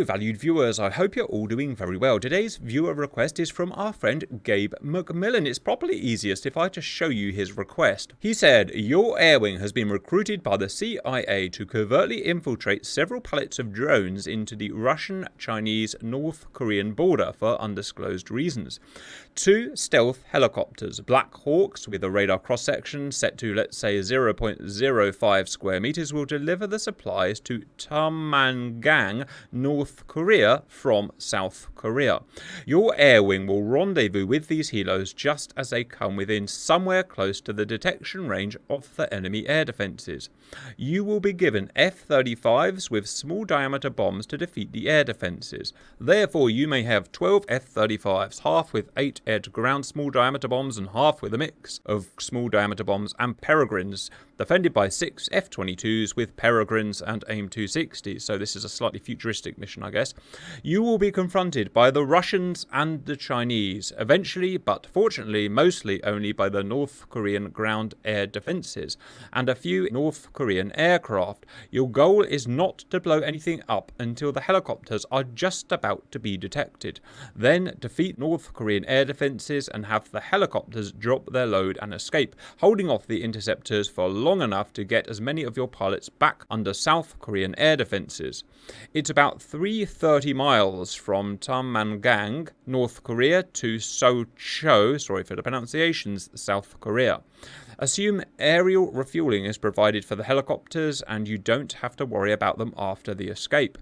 valued viewers, I hope you're all doing very well. Today's viewer request is from our friend Gabe McMillan. It's probably easiest if I just show you his request. He said, "Your air wing has been recruited by the CIA to covertly infiltrate several pallets of drones into the Russian-Chinese-North Korean border for undisclosed reasons. 2 stealth helicopters, Black Hawks with a radar cross-section set to, let's say, 0.05 square meters, will deliver the supplies to Tamangang, North Korea from South Korea. Your air wing will rendezvous with these helos just as they come within somewhere close to the detection range of the enemy air defences. You will be given F-35s with small diameter bombs to defeat the air defences. Therefore, you may have 12 F-35s, half with 8 air-to-ground small diameter bombs and half with a mix of small diameter bombs and Peregrines, defended by 6 F-22s with Peregrines and AIM-260s. So this is a slightly futuristic mission, I guess. You will be confronted by the Russians and the Chinese, eventually, but fortunately, mostly only by the North Korean ground air defences and a few North Korean aircraft. Your goal is not to blow anything up until the helicopters are just about to be detected. Then defeat North Korean air defences and have the helicopters drop their load and escape, holding off the interceptors for long enough to get as many of your pilots back under South Korean air defences. It's about 330 miles from Tamangang, North Korea, to Socho, sorry for the pronunciations, South Korea. Assume aerial refueling is provided for the helicopters and you don't have to worry about them after the escape.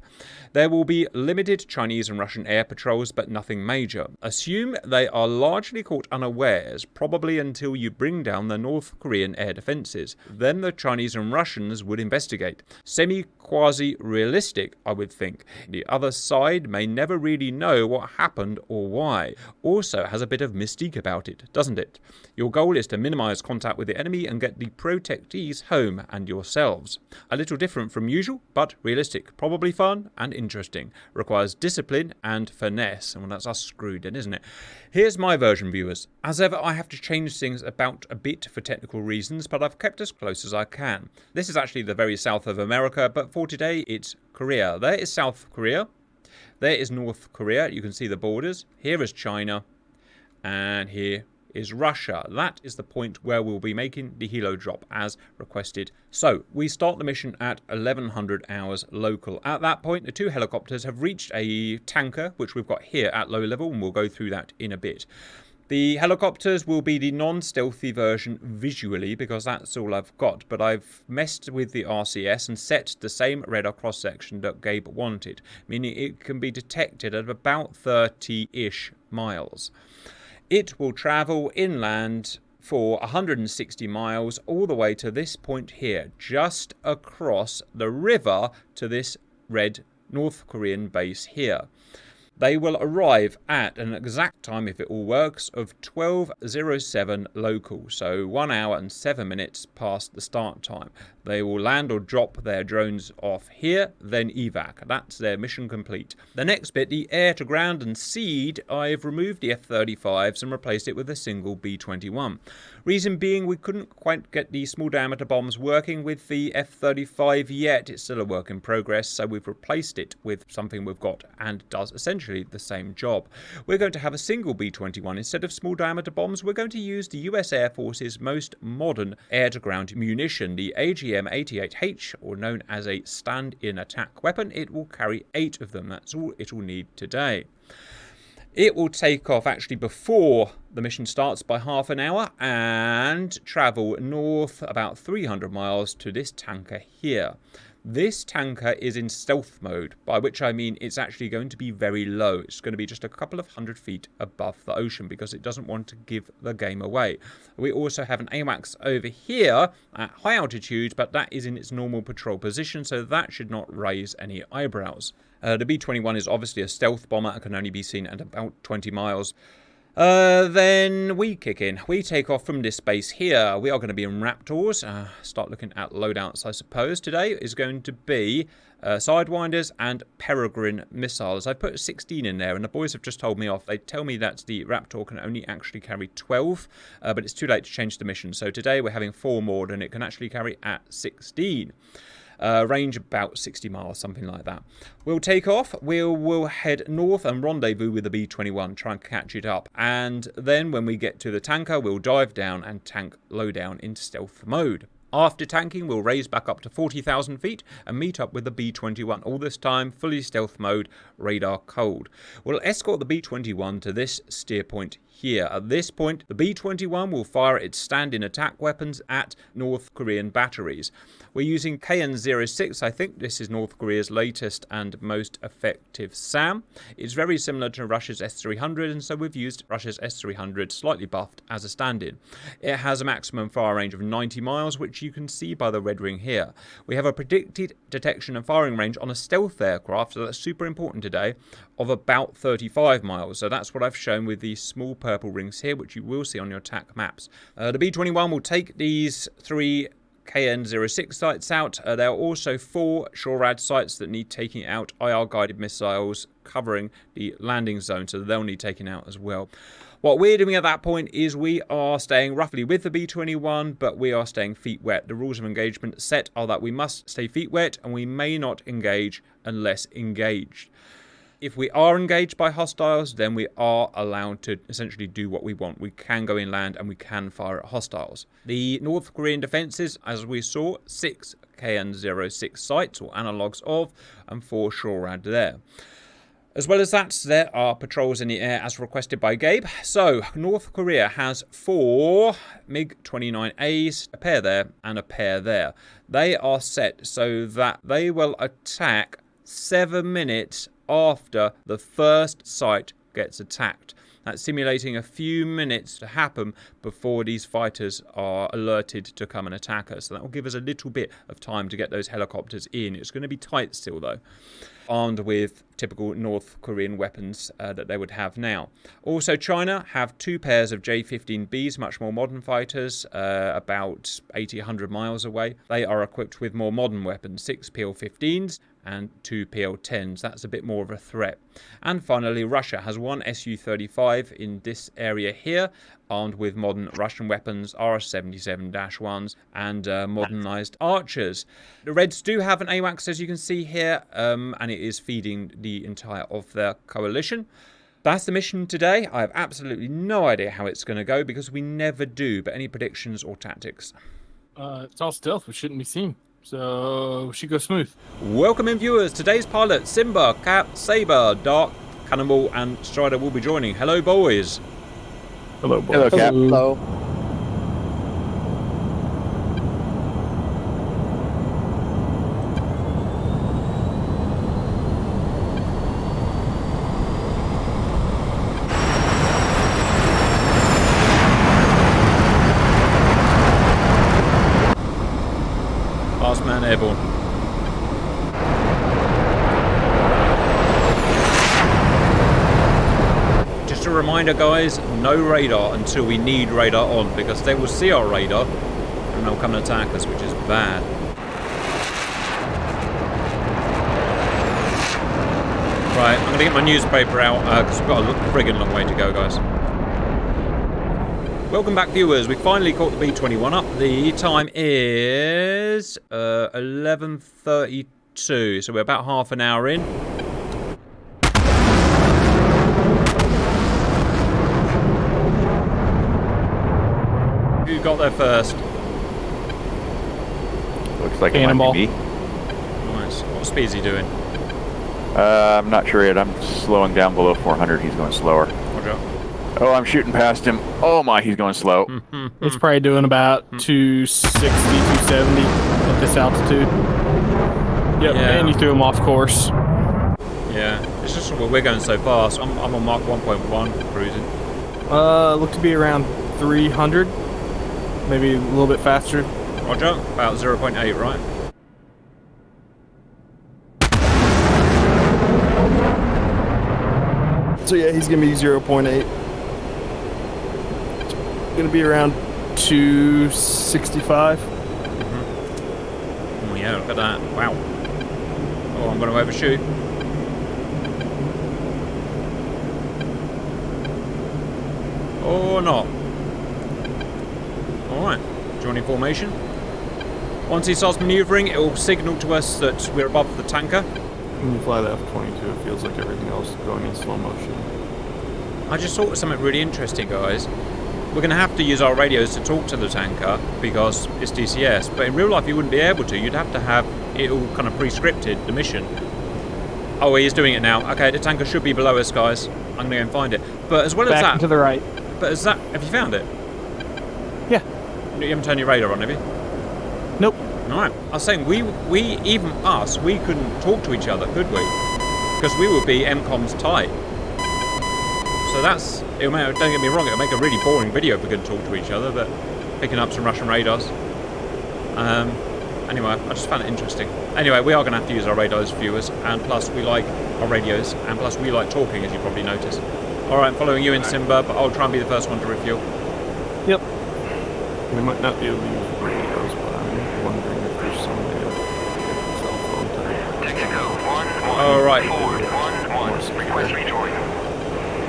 There will be limited Chinese and Russian air patrols, but nothing major. Assume they are largely caught unawares, probably until you bring down the North Korean air defences. Then the Chinese and Russians would investigate. Semi-quasi-realistic, I would think. The other side may never really know what happened or why. Also has a bit of mystique about it, doesn't it? Your goal is to minimise contact with the enemy and get the protectees home and yourselves. A little different from usual, but realistic. Probably fun and interesting. Requires discipline and finesse. And well, that's us screwed then, isn't it? Here's my version, viewers. As ever, I have to change things about a bit for technical reasons, but I've kept as close as I can. This is actually the very south of America, but for today, it's Korea. There is South Korea. There is North Korea. You can see the borders. Here is China. And here is Russia. That is the point where we'll be making the helo drop as requested. So we start the mission at 1100 hours local. At that point, the 2 helicopters have reached a tanker, which we've got here at low level, and we'll go through that in a bit. The helicopters will be the non-stealthy version visually, because that's all I've got, but I've messed with the RCS and set the same radar cross-section that Gabe wanted, meaning it can be detected at about 30-ish miles. It will travel inland for 160 miles all the way to this point here, just across the river to this red North Korean base here. They will arrive at an exact time, if it all works, of 12:07 local, so 1 hour and 7 minutes past the start time. They will land or drop their drones off here, then evac. That's their mission complete. The next bit, the air to ground and seed, I've removed the F-35s and replaced it with a single B-21. Reason being, we couldn't quite get the small diameter bombs working with the F-35 yet. It's still a work in progress, so we've replaced it with something we've got and does essentially the same job. We're going to have a single B-21 instead of small diameter bombs. We're going to use the US Air Force's most modern air-to-ground munition, the AGM-88H, or known as a stand-in attack weapon. It will carry 8 of them. That's all it will need today. It will take off actually before the mission starts by half an hour and travel north about 300 miles to this tanker here. This tanker is in stealth mode, by which I mean it's actually going to be very low. It's going to be just a couple of 100 feet above the ocean because it doesn't want to give the game away. We also have an AWACS over here at high altitude, but that is in its normal patrol position, so that should not raise any eyebrows. The B-21 is obviously a stealth bomber and can only be seen at about 20 miles. Then we kick in. We take off from this base here. We are going to be in Raptors. Start looking at loadouts, I suppose. Today is going to be Sidewinders and Peregrine missiles. I put 16 in there, and the boys have just told me off. They tell me that the Raptor can only actually carry 12, but it's too late to change the mission. So today we're having 4 more, and it can actually carry at 16. Range about 60 miles, something like that. We'll take off. We'll head north and rendezvous with the B-21, try and catch it up. And then when we get to the tanker, we'll dive down and tank low down into stealth mode. After tanking, we'll raise back up to 40,000 feet and meet up with the B-21, all this time fully stealth mode, radar cold. We'll escort the B-21 to this steer point here. At this point, the B-21 will fire its stand-in attack weapons at North Korean batteries. We're using KN-06. I think this is North Korea's latest and most effective SAM. It's very similar to Russia's S-300, and so we've used Russia's S-300 slightly buffed as a stand-in. It has a maximum fire range of 90 miles, which you can see by the red ring here. We have a predicted detection and firing range on a stealth aircraft, so that's super important today, of about 35 miles. So that's what I've shown with these small purple rings here, which you will see on your TAC maps. The B-21 will take these 3 KN-06 sites out. There are also 4 SHORAD sites that need taking out, IR guided missiles covering the landing zone, so they'll need taking out as well. What we're doing at that point is we are staying roughly with the B-21, but we are staying feet wet. The rules of engagement set are that we must stay feet wet and we may not engage unless engaged. If we are engaged by hostiles, then we are allowed to essentially do what we want. We can go inland and we can fire at hostiles. The North Korean defences, as we saw, 6 KN-06 sites or analogues of, and 4 SHORAD there. As well as that, there are patrols in the air as requested by Gabe. So, North Korea has 4 MiG-29As, a pair there and a pair there. They are set so that they will attack 7 minutes after the first site gets attacked. That's simulating a few minutes to happen before these fighters are alerted to come and attack us. So that will give us a little bit of time to get those helicopters in. It's going to be tight still though, armed with typical North Korean weapons that they would have now. Also, China have 2 pairs of J-15Bs, much more modern fighters, about 80-100 miles away. They are equipped with more modern weapons, 6 PL-15s and 2 PL-10s. That's a bit more of a threat. And finally, Russia has 1 Su-35 in this area here, armed with modern Russian weapons, RS-77-1s, and modernized archers. The Reds do have an AWACS, as you can see here, and it is feeding the entire of their coalition. That's the mission today. I have absolutely no idea how it's going to go because we never do, but any predictions or tactics? It's all stealth. We shouldn't be seen. So, we should go smooth. Welcome in, viewers. Today's pilot, Simba, Cap, Saber, Dark, Cannonball, and Strider will be joining. Hello, boys. Hello, boys. Hello, Cap. Hello. Last man airborne. Just a reminder, guys, no radar until we need radar on, because they will see our radar and they'll come and attack us, which is bad. Right, I'm going to get my newspaper out because we've got a friggin' long way to go, guys. Welcome back, viewers. We finally caught the B-21 up. The time is 11:32, so we're about half an hour in. Who got there first? Looks like Cannonball. It might be me. Nice. What speed is he doing? I'm not sure yet. I'm slowing down below 400. He's going slower. Roger. Oh, I'm shooting past him. Oh my, he's going slow. It's probably doing about 260, 270 at this altitude. Yep, Yeah. and you threw him off course. Yeah, it's just we're going so fast. I'm on Mark 1.1 cruising. Look to be around 300, maybe a little bit faster. Roger, about 0.8, right? So yeah, he's gonna be 0.8. Gonna be around 265. Oh yeah, look at that. Wow. Oh, I'm going to overshoot. Or not. Alright. Joining formation. Once he starts manoeuvring, it will signal to us that we're above the tanker. When you fly the F-22, it feels like everything else is going in slow motion. I just thought of something really interesting, guys. We're going to have to use our radios to talk to the tanker because it's DCS, but in real life you wouldn't be able to. You'd have to have it all kind of pre-scripted, the mission. Oh, he's doing it now. Okay, the tanker should be below us, guys. I'm going to go and find it. But as well as that... Back to the right. But as that... Have you found it? Yeah. You haven't turned your radar on, have you? Nope. Alright. I was saying, we even us, we couldn't talk to each other, could we? Because we would be MCOMs tight. So that's... don't get me wrong, it'll make a really boring video if we could talk to each other, but picking up some Russian radars. Anyway, I just found it interesting. Anyway, we are going to have to use our radars, viewers, and plus we like our radios, and plus we like talking, as you probably noticed. Alright, I'm following you in, Simba, but I'll try and be the first one to refuel. Yep. We might not be able to use the radios, but I'm wondering if there's some way to get cell phone to... Texaco 1-1. Alright. 4-1-1. Request rejoin. A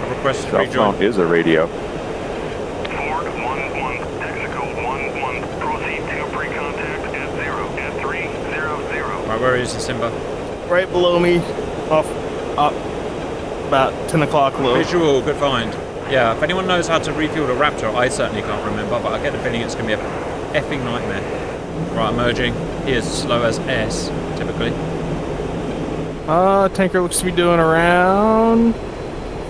request to Cell rejoin. phone is a radio. 4-1-1. Texaco 1-1. Proceed to pre-contact at 0 at 300. Right, where is the Simba? Right below me, up about 10 o'clock low. Visual, good find. Yeah, if anyone knows how to refuel a Raptor, I certainly can't remember, but I get the feeling it's going to be an effing nightmare. Right, emerging. He is slow as S, typically. Tanker looks to be doing around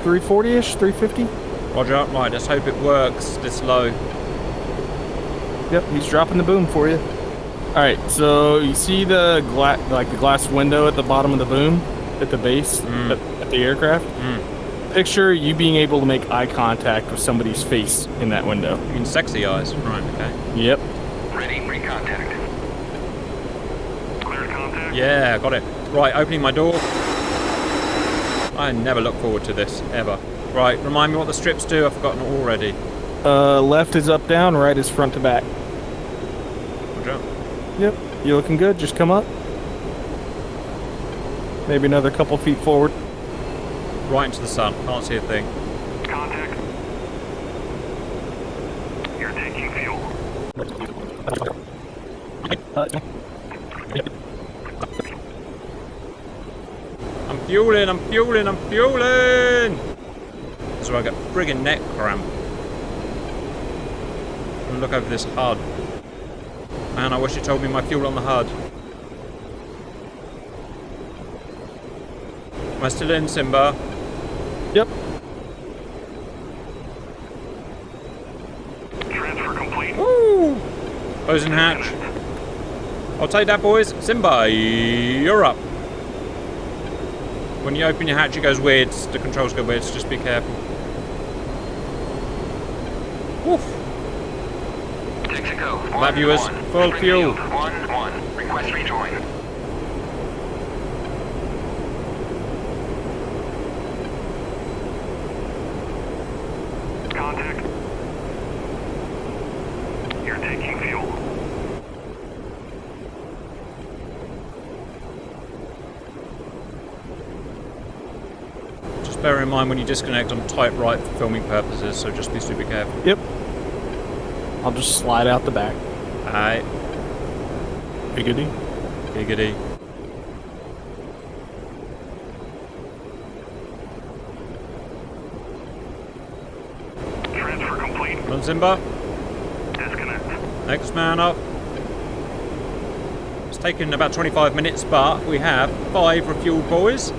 340-ish, 350. Roger, right, let's hope it works this low. Yep, he's dropping the boom for you. Alright, so you see the glass window at the bottom of the boom? At the base? At the aircraft? Picture you being able to make eye contact with somebody's face in that window. You mean sexy eyes? Right, okay. Yep. Ready, pre-contact. Cleared contact. Yeah, got it. Right, opening my door. I never look forward to this, ever. Right, remind me what the strips do, I've forgotten already. Left is up down, right is front to back. Roger. Yep, you looking good, just come up. Maybe another couple feet forward. Right into the sun, can't see a thing. Contact. You're taking fuel. I'm fueling, I'm fueling, I'm fueling! This is where I get friggin' neck cramp. And look over this HUD. Man, I wish you told me my fuel on the HUD. Am I still in, Simba? Yep. Transfer complete. Woo! Closing hatch. I'll take that, boys. Simba, you're up. When you open your hatch, it goes weird. The controls go weird, so just be careful. Woof. Texaco Lab viewers, 1-1. full fuel. 1-1. Request rejoin. Contact. You're taking fuel. Just bear in mind when you disconnect, I'm tight right for filming purposes, so just be super careful. Yep. I'll just slide out the back. Aye. Biggity. Giggity. Transfer complete. Run, Simba. Disconnect. Next man up. It's taken about 25 minutes, but we have 5 refueled boys,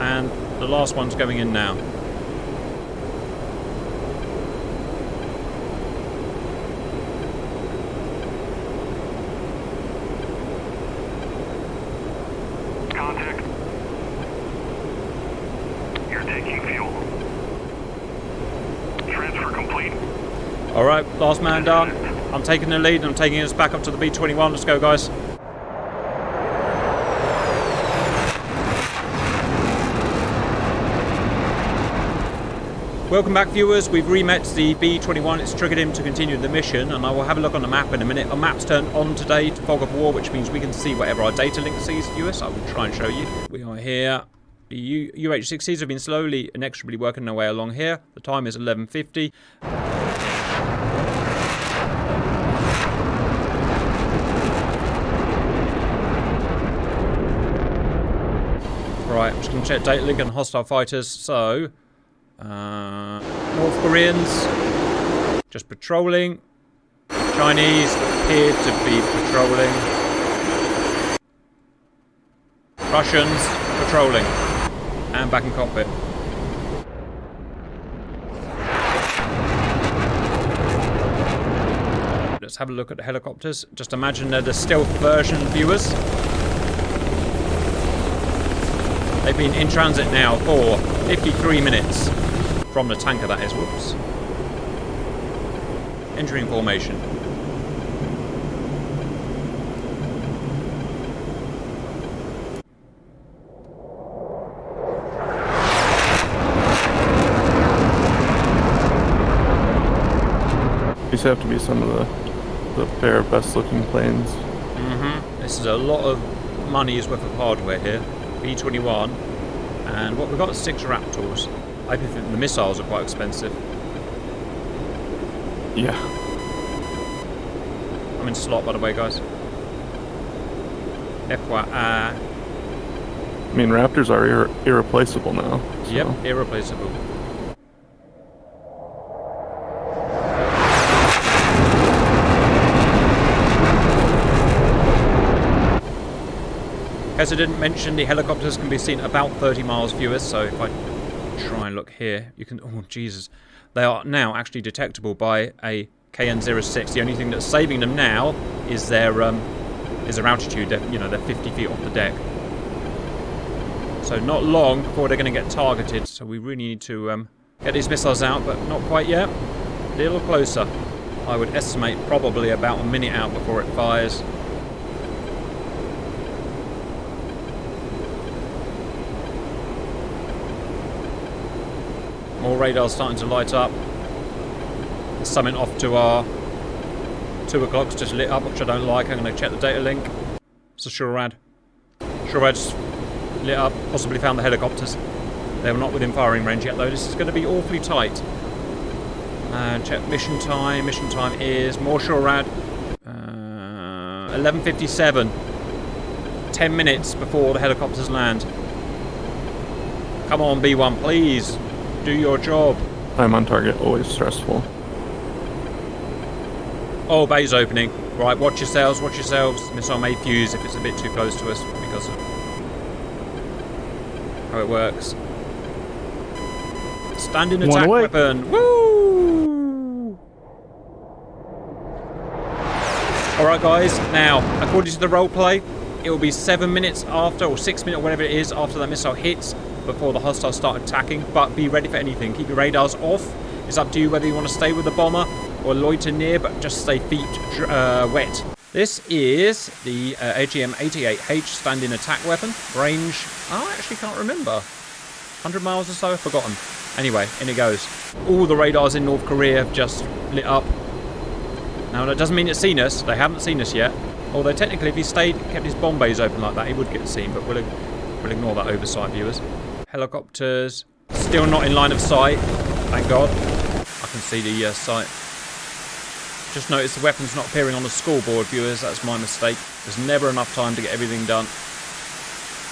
and the last one's going in now. Contact. You're taking fuel. Transfer complete. Alright, last man done. I'm taking the lead and I'm taking us back up to the B-21. Let's go, guys. Welcome back, viewers. We've re-met the B-21. It's triggered him to continue the mission, and I will have a look on the map in a minute. Our map's turned on today to Fog of War, which means we can see whatever our data link sees, viewers. I will try and show you. We are here. The UH-60s have been slowly, inexorably working their way along here. The time is 11:50. can check data link and hostile fighters. So, North Koreans just patrolling. Chinese appear to be patrolling. Russians patrolling. And back in cockpit. Let's have a look at the helicopters. Just imagine they're the stealth version, viewers. They've been in transit now for 53 minutes. From the tanker, that is. Whoops. Entering formation. These have to be some of the pair of best looking planes. This is a lot of money's worth of hardware here. B-21. And what we've got is 6 Raptors. I think the missiles are quite expensive. Yeah. I'm in slot, by the way, guys. FYI. I mean, Raptors are irreplaceable now. So. Yep, irreplaceable. As I didn't mention, the helicopters can be seen about 30 miles, viewers, so if I try and look here, you can... Oh, Jesus. They are now actually detectable by a KN-06. The only thing that's saving them now is their altitude. They're 50 feet off the deck. So not long before they're going to get targeted, so we really need to get these missiles out, but not quite yet. A little closer. I would estimate probably about a minute out before it fires. More radars starting to light up. Something off to our 2 o'clock's just lit up, which I don't like. I'm going to check the data link. It's a Shurad. Shurad's lit up. Possibly found the helicopters. They were not within firing range yet, though. This is going to be awfully tight. Check mission time. Mission time is more Shurad. 11:57. 10 minutes before the helicopters land. Come on, B1, please. Do your job. I'm on target, always stressful. Oh, bay's opening. Right, watch yourselves, watch yourselves. Missile may fuse if it's a bit too close to us because of how it works. Standing attack weapon. Woo! Alright guys, now, according to the roleplay, it will be 7 minutes after, or 6 minutes, or whatever it is, after that missile hits, before the hostiles start attacking, but be ready for anything. Keep your radars off. It's up to you whether you want to stay with the bomber or loiter near, but just stay feet wet. This is the AGM-88H standing attack weapon. Range, I actually can't remember. 100 miles or so? I've forgotten. Anyway, in it goes. All the radars in North Korea have just lit up. Now, that doesn't mean it's seen us. They haven't seen us yet. Although, technically, if he kept his bomb bays open like that, he would get seen, but we'll ignore that oversight, viewers. Helicopters, still not in line of sight, thank God. I can see the sight. Just noticed the weapon's not appearing on the scoreboard, viewers, that's my mistake. There's never enough time to get everything done.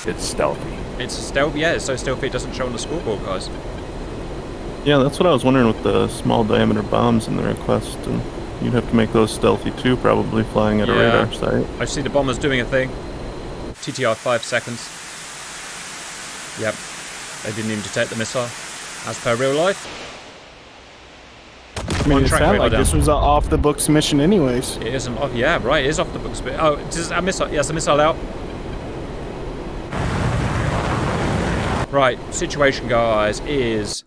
It's stealthy. It's stealth, yeah, it's so stealthy it doesn't show on the scoreboard, guys. Yeah, that's what I was wondering with the small diameter bombs in the request, and you'd have to make those stealthy too, probably flying at a radar site. I see the bombers doing a thing. TTR 5 seconds. Yep. They didn't even detect the missile, as per real life. I mean, it sounded like this was an off-the-books mission anyways. It isn't off, yeah, right, it is off the books. But, oh, is a missile, yes, a missile out. Right, situation, guys, is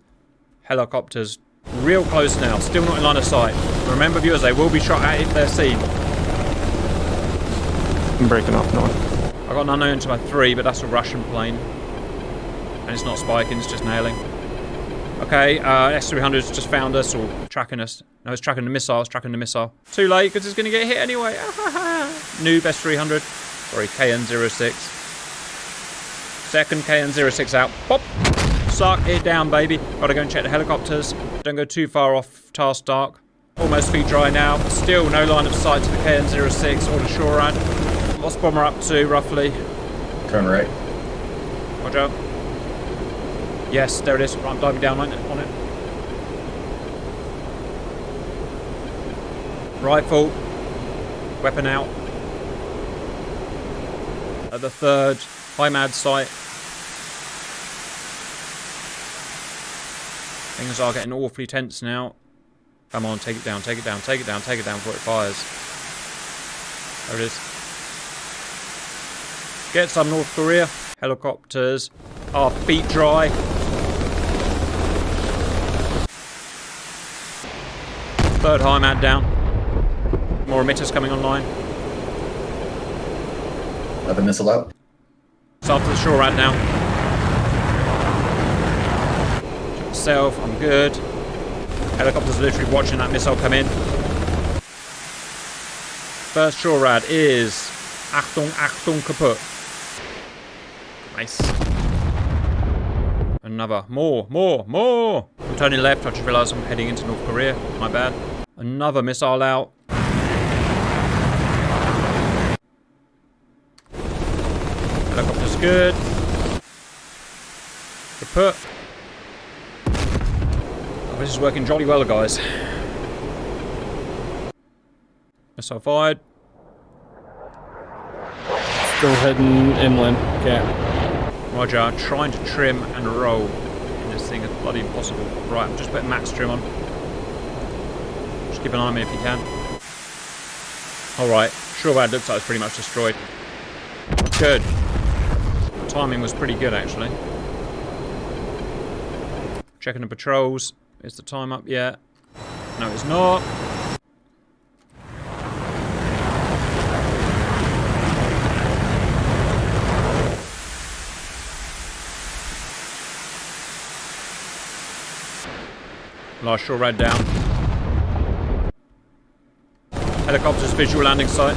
helicopters real close now, still not in line of sight. Remember, viewers, they will be shot at if they're seen. I'm breaking off north. I got an unknown to my 3, but that's a Russian plane. And it's not spiking, it's just nailing. Okay, S-300's just found us, or tracking us. No, it's tracking the missile, it's tracking the missile. Too late, because it's going to get hit anyway. Noob S-300. Sorry, KN-06. Second KN-06 out. Pop! Suck it down, baby. Gotta go and check the helicopters. Don't go too far off task dark. Almost feet dry now. Still no line of sight to the KN-06 or the Shurad. What's bomber up to, roughly? Turn right. Watch out. Yes, there it is. I'm diving down on it. Rifle. Weapon out. At the third. HIMAD site. Things are getting awfully tense now. Come on, take it down, take it down, take it down, take it down before it fires. There it is. Get some, North Korea. Helicopters. Our feet dry. Third HIMAD down. More emitters coming online. Another missile out. It's after the shore rat now. Check myself, I'm good. Helicopters literally watching that missile come in. First shore rad is Achtung, Achtung, kaput. Nice. Another. More. I'm turning left. I just realised I'm heading into North Korea. My bad. Another missile out. Helicopter's good. Kaput. Oh, this is working jolly well, guys. Missile fired. Still heading inland. Okay. Roger. Trying to trim and roll. This thing is bloody impossible. Right, I'm just putting max trim on. Just keep an eye on me if you can. Alright. Sure, bad. Looks like it's pretty much destroyed. Good. Timing was pretty good, actually. Checking the patrols. Is the time up yet? No, it's not. Last shore rad down. Helicopters visual landing site.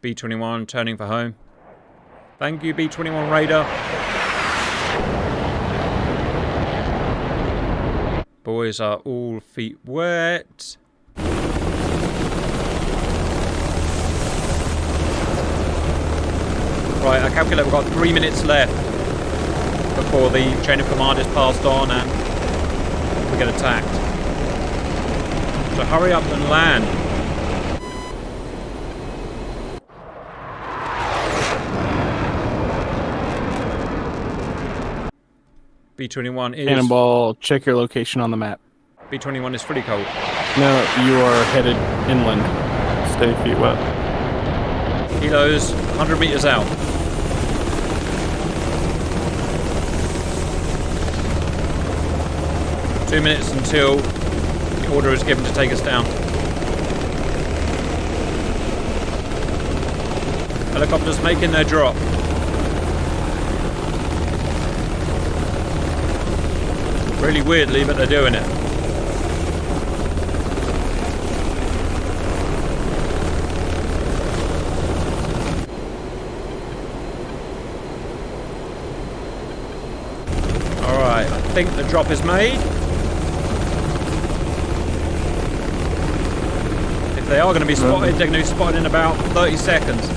B-21 turning for home. Thank you, B-21 radar. Boys are all feet wet. Right, I calculate we've got 3 minutes left before the chain of command is passed on and we get attacked. So hurry up and land. B-21 is... Cannonball, check your location on the map. B-21 is pretty cold. No, you are headed inland. Stay feet wet. Kilos, 100 meters out. Two minutes until the order is given to take us down. Helicopters making their drop. Really weirdly, but they're doing it. Alright, I think the drop is made. If they are going to be spotted, they're going to be spotted in about 30 seconds.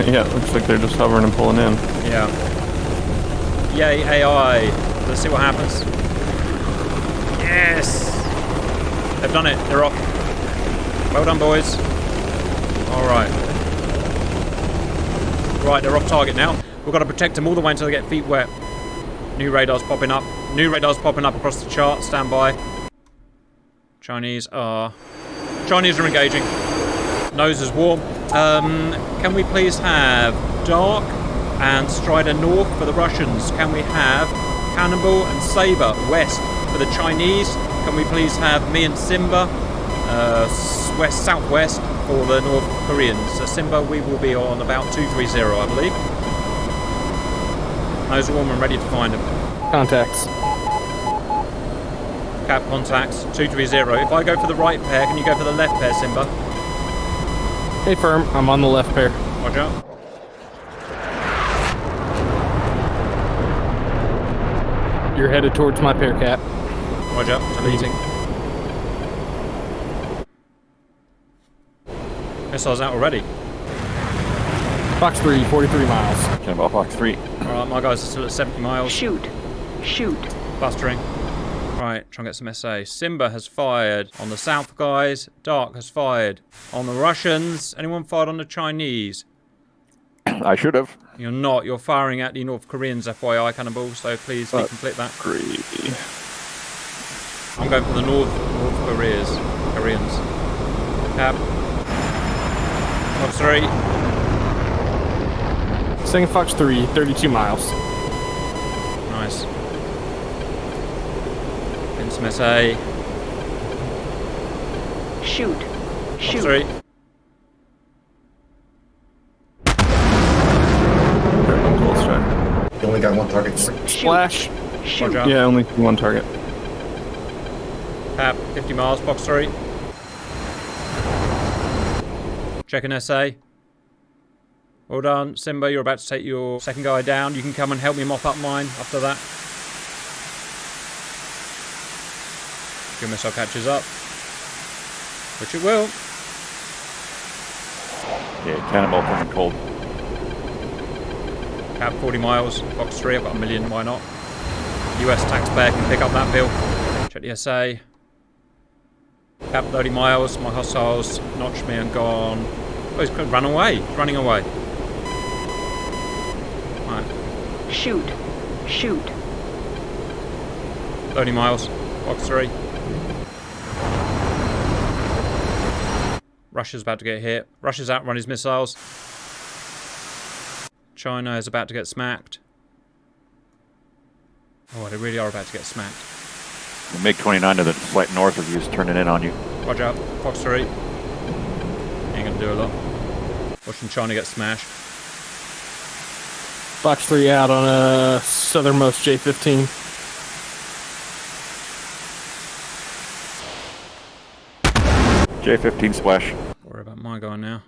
Yeah, it looks like they're just hovering and pulling in. Yeah. Yay, AI. Let's see what happens. Yes! They've done it. They're off. Well done, boys. Alright. Right, they're off target now. We've got to protect them all the way until they get feet wet. New radars popping up. New radars popping up across the chart. Stand by. Chinese are engaging. Nose is warm. Can we please have Dark and Strider North for the Russians? Can we have Cannonball and Saber West for the Chinese? Can we please have me and Simba southwest for the North Koreans? So Simba, we will be on about 230, I believe. Nose warm and ready to find them. Contacts. Cap contacts 230. If I go for the right pair, can you go for the left pair, Simba? Hey, firm. I'm on the left pair. Roger. You're headed towards my pair, Cap. Roger. Deleting. Missiles out already. Fox 3, 43 miles. Cannonball Fox 3. Alright, my guys are still at 70 miles. Shoot. Clustering. Right, try and get some SA. Simba has fired on the south guys. Dark has fired on the Russians. Anyone fired on the Chinese? I should have. You're not. You're firing at the North Koreans, FYI, cannibal, so please complete that. Great. I'm going for the North Koreans. Cap. Fox 3. Second Fox 3, 32 miles. Nice. Getting some SA. Shoot. Fox 3. You only got one target. Splash. Shoot. Roger. Yeah, only one target. Cap, 50 miles, Fox 3. Checking SA. Well done. Simba, you're about to take your second guy down. You can come and help me mop up mine after that. Your missile catches up. Which it will. Yeah, cannonball coming cold. Cap, 40 miles. Fox 3, I've got 1 million, why not? US taxpayer can pick up that bill. Check the SA. Cap, 30 miles. My hostiles notched me and gone. Oh, he's run away. He's running away. Right. Shoot. 30 miles. Fox 3. Russia's about to get hit. Russia's outrun his missiles. China is about to get smacked. Oh, they really are about to get smacked. The MiG-29 to the flight north of you is turning in on you. Roger out. Fox 3. Ain't gonna do a lot. Watching China get smashed. Fox 3 out on southernmost J-15. J-15 splash. Worry about my guy now.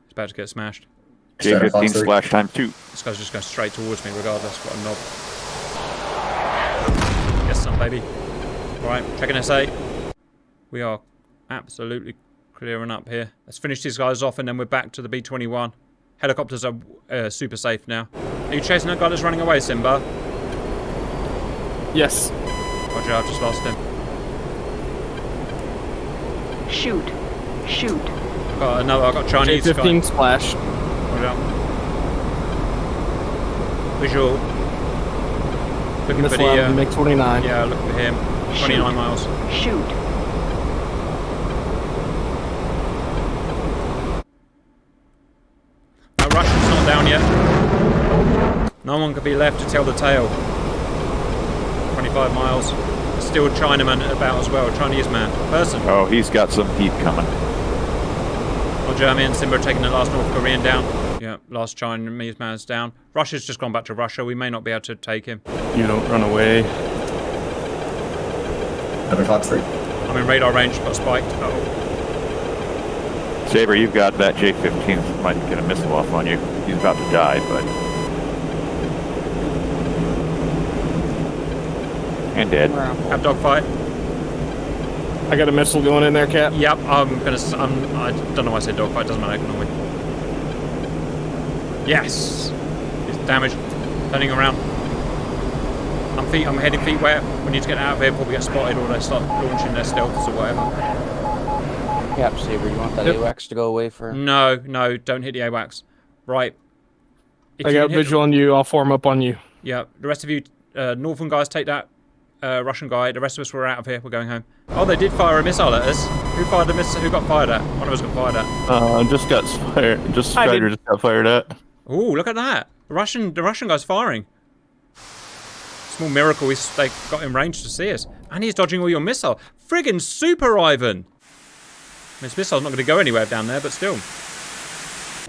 He's about to get smashed. J-15 splash time 2. This guy's just going straight towards me regardless. What a knob. Yes, son, baby. Alright, checking SA. We are absolutely clearing up here. Let's finish these guys off and then we're back to the B-21. Helicopters are super safe now. Are you chasing that guy that's running away, Simba? Yes. Roger, I've just lost him. Shoot. I've got Chinese guy. J-15 splash. Roger. Visual. Looking for Missile out of the... MiG-29. yeah, looking for him. 29 miles. Shoot. No, Russian's not down yet. No one could be left to tell the tale. 25 miles. There's still a Chinaman about as well. Chinese man. Person. Oh, he's got some heat coming. Roger, me and Simba are taking the last North Korean down. Yeah, last Chinese man's down. Russia's just gone back to Russia. We may not be able to take him. You don't run away. Another Fox 3. I'm in radar range, got spiked. Oh. Saber, you've got that J-15 might get a missile off on you. He's about to die, but... And dead. Cap dogfight. I got a missile going in there, Cap. Yep, I don't know why I said dogfight, doesn't matter, ignore me. Yes! He's damaged. Turning around. I'm heading feet wet. We need to get out of here before we get spotted or they start launching their stealths or whatever. Yep, Saber, you want that AWACS to go away for... No, don't hit the AWACS. Right. If I you got can hit- visual on you. I'll form up on you. Yeah, the rest of you, northern guys, take that Russian guy. The rest of us were out of here. We're going home. Oh, they did fire a missile at us. Who fired the missile? Who got fired at? One of us got fired at. Just got fired. Spider just got fired at. Ooh, look at that. The Russian guy's firing. Small miracle they got in range to see us. And he's dodging all your missile. Friggin' super Ivan. His missile's not going to go anywhere down there, but still.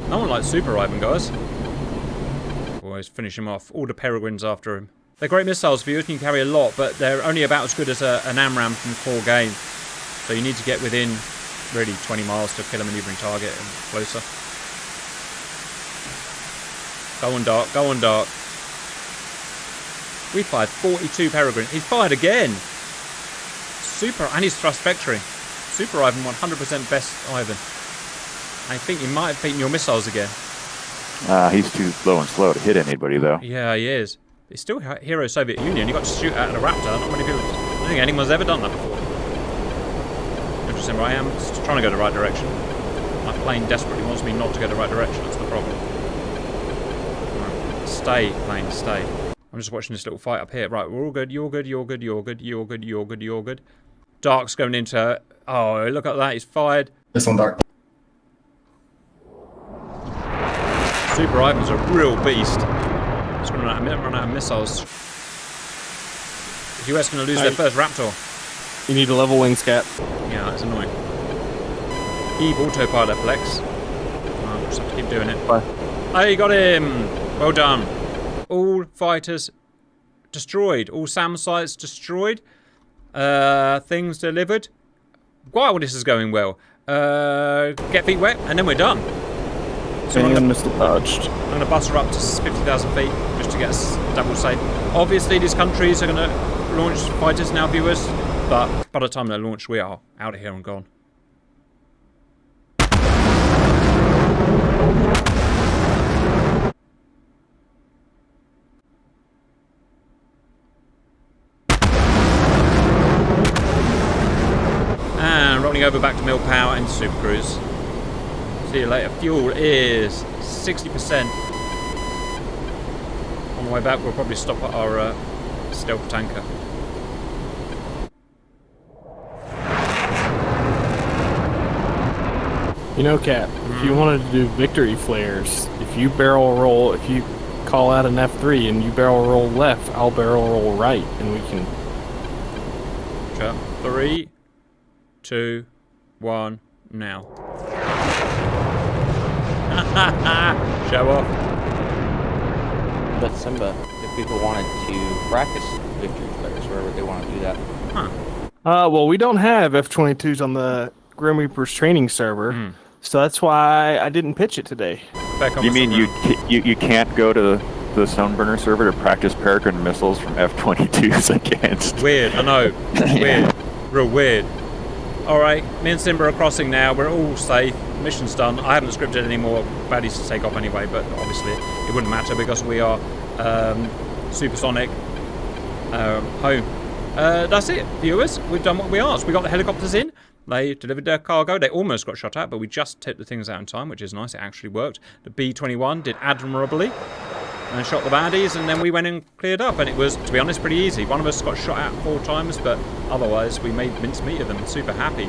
No one likes super Ivan, guys. Always finish him off. All the Peregrines after him. They're great missiles for you, and you can carry a lot, but they're only about as good as an AMRAAM from core game. So you need to get within, really, 20 miles to kill a maneuvering target and closer. Go on, Dark. Go on, Dark. We fired 42 Peregrine. He's fired again. Super, and he's thrust vectoring. Super Ivan, 100% best Ivan. I think he might have beaten your missiles again. He's too low and slow to hit anybody, though. Yeah, he is. He's still hero Soviet Union. You got to shoot at a Raptor. Not many people. I don't think anyone's ever done that before. Interesting. Right, I am just trying to go the right direction. My plane desperately wants me not to go the right direction. That's the problem. Right. Stay, plane, stay. I'm just watching this little fight up here. Right, we're all good. You're good. You're good. You're good. You're good. You're good. You're good. Dark's going into. Oh, look at that. He's fired. This one, Dark. Super Ivan's a real beast. He's going to run out of missiles. The US going to lose their first Raptor. You need a level wings cap. Yeah, that's annoying. Eve autopilot flex. Oh, just have to keep doing it. Bye. Oh, you got him! Well done. All fighters destroyed. All SAM sites destroyed. Things delivered. Wow, this is going well. Get feet wet, and then we're done. So I'm And Mr. Dodged. going to bust her up to 50,000 feet just to get us double safe. Obviously, these countries are going to launch fighters now, viewers. But by the time they're launched, we are out of here and gone. And rolling over back to Mill Power and Super Cruise. See you later. Fuel is 60%. On the way back, we'll probably stop at our stealth tanker. You know, Cap, if you wanted to do victory flares, if you barrel roll, if you call out an F3 and you barrel roll left, I'll barrel roll right, and we can... Sure. 3, 2, 1, now. Show off. But Simba, if people wanted to practice victory flares, where would they want to do that? Huh. Well, we don't have F-22s on the Grim Reaper's training server, so that's why I didn't pitch it today. Back on You the mean server. you can't go to the Stoneburner server to practice Peregrine missiles from F-22s against? Weird, I know. Weird. Real weird. Alright, me and Simba are crossing now. We're all safe. Mission's done. I haven't scripted any more baddies to take off anyway, but obviously it wouldn't matter because we are supersonic home. That's it, viewers. We've done what we asked. We got the helicopters in. They delivered their cargo. They almost got shot at, but we just tipped the things out in time, which is nice. It actually worked. The B-21 did admirably and shot the baddies, and then we went and cleared up, and it was, to be honest, pretty easy. One of us got shot at 4 times, but otherwise we made mincemeat of them. Super happy.